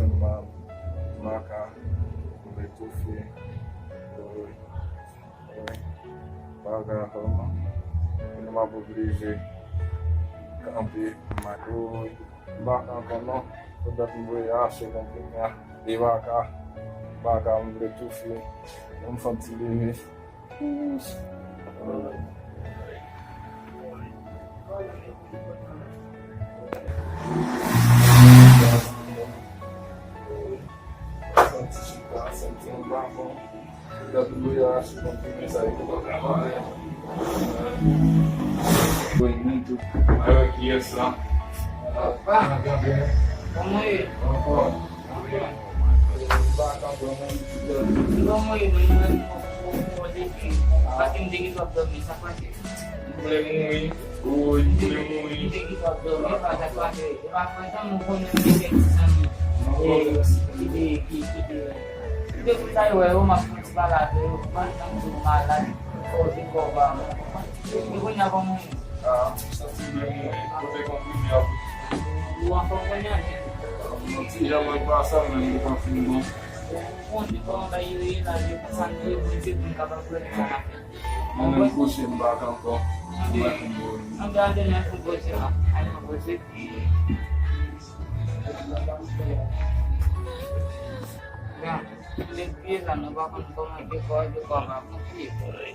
fin marca étouffé. Baga homa. Ele m'a obligé camper mago. Baga kono. Kudat mboya ache kompinya. Baga étouffé. Infantile. Foi muito. Aí aqui essa. Poumw. Pati hindi kita abdomen sa pati. Mulai mui. Hindi kita abdomen pada pati. Iwasan sa mukha ng bibig sa hindi ko tayo mas balado. Bantang sumalan. O di ko ba? Hindi ko niya kung Está tudo bem, vou ter convívio. buwang ko niya. Já vai passar, mas não confirmo. Kung di ko kayo lagi pasan yung isip ng kapag-buwan sa akin. Não puxa embaixo então. Ang ganda niya kung bullshit ako. Ano ang bullshit? Yan. Ligpisan, nabakang kumagay ko. Hindi ko makapagpili.